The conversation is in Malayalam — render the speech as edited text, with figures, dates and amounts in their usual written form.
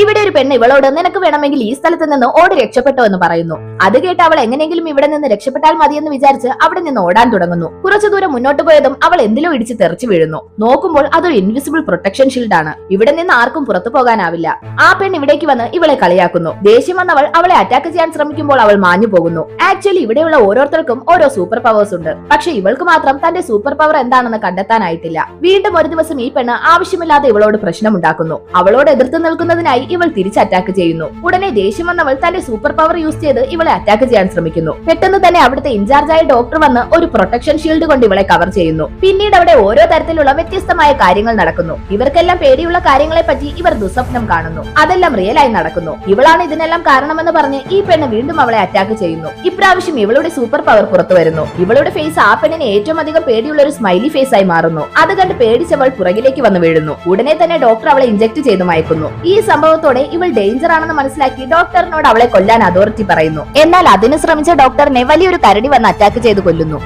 ഇവിടെ ഒരു പെണ്ണ് ഇവളോട് നിനക്ക് വേണമെങ്കിൽ ഈ സ്ഥലത്ത് നിന്ന് ഓടി രക്ഷപ്പെട്ടോ എന്ന് പറയുന്നു. അത് കേട്ട് അവൾ എങ്ങനെയെങ്കിലും ഇവിടെ നിന്ന് രക്ഷപ്പെട്ടാൽ മതിയെന്ന് വിചാരിച്ച് അവിടെ നിന്ന് ഓടാൻ തുടങ്ങുന്നു. കുറച്ചു ദൂരം മുന്നോട്ട് പോയതും അവൾ എന്തിലോ ഇടിച്ച് തെറിച്ചു വീഴുന്നു. നോക്കുമ്പോൾ അതൊരു ഇൻവിസിബിൾ പ്രൊട്ടക്ഷൻ ഷീൽഡ് ആണ്. ഇവിടെ നിന്ന് ആർക്കും പുറത്തു പോകാനാവില്ല. ആ പെണ്ണ് ഇവിടേക്ക് വന്ന് ഇവളെ കളിയാക്കുന്നു. ദേഷ്യം വന്നവൾ അവളെ അറ്റാക്ക് ചെയ്യാൻ ശ്രമിക്കുമ്പോൾ അവൾ മാഞ്ഞു പോകുന്നു. ആക്ച്വലി ഇവിടെയുള്ള ഓരോരുത്തർക്കും ഓരോ സൂപ്പർ പവേഴ്സ് ഉണ്ട്. പക്ഷെ ഇവൾക്ക് മാത്രം തന്റെ സൂപ്പർ പവർ എന്താണെന്ന് കണ്ടെത്താനായിട്ടില്ല. വീണ്ടും ഒരു ദിവസം ഈ പെണ്ണ് ആവശ്യമില്ലാതെ ഇവളോട് പ്രശ്നമുണ്ടാക്കുന്നു. അവളോട് എതിർത്ത് നിൽക്കുന്നതിനായി ഇവൾ തിരിച്ച് അറ്റാക്ക് ചെയ്യുന്നു. ഉടനെ ദേഷ്യം വന്നവൾ തന്റെ സൂപ്പർ പവർ യൂസ് ചെയ്ത് ഇവളെ അറ്റാക്ക് ചെയ്യാൻ ശ്രമിക്കുന്നു. പെട്ടെന്ന് തന്നെ അവിടുത്തെ ഇൻചാർജായ ഡോക്ടർ വന്ന് ഒരു പ്രൊട്ടക്ഷൻ ഷീൽഡ് കൊണ്ട് ഇവളെ കവർ ചെയ്യുന്നു. പിന്നീട് അവിടെ ഓരോ തരത്തിലുള്ള വ്യത്യസ്തമായ കാര്യങ്ങൾ നടക്കുന്നു. ഇവർക്കെല്ലാം പേടിയുള്ള കാര്യങ്ങളെ പറ്റി ഇവർ ദുസ്വപ്നം കാണുന്നു. അതെല്ലാം റിയൽ ആയി നടക്കുന്നു. ഇവളാണ് ഇതിനെല്ലാം കാരണമെന്ന് പറഞ്ഞ് ഈ പെണ്ണ് വീണ്ടും അവളെ അറ്റാക്ക് ചെയ്യുന്നു. ഇപ്രാവശ്യം ഇവളുടെ സൂപ്പർ പവർ പുറത്തു വരുന്നു. ഇവളുടെ ഫേസ് ആ പെണ്ണിന് ഏറ്റവും അധികം പേടിയുള്ള ഒരു സ്മൈലി ഫേസ് ആയി മാറുന്നു. അത് കണ്ട് പേടിച്ചവൾ പുറകിലേക്ക് വന്ന് വീഴുന്നു. ഉടനെ തന്നെ ഡോക്ടർ അവളെ ഇഞ്ചക്ട് ചെയ്ത് മയക്കുന്നു. ഈ സംഭവത്തോടെ ഇവൾ ഡേഞ്ചർ ആണെന്ന് മനസ്സിലാക്കി ഡോക്ടറിനോട് അവളെ കൊല്ലാൻ അതോറിറ്റി പറയുന്നു. എന്നാൽ അതിന് ശ്രമിച്ച ഡോക്ടറിനെ വലിയൊരു കരടി വന്ന് അറ്റാക്ക് ചെയ്ത് കൊല്ലുന്നു.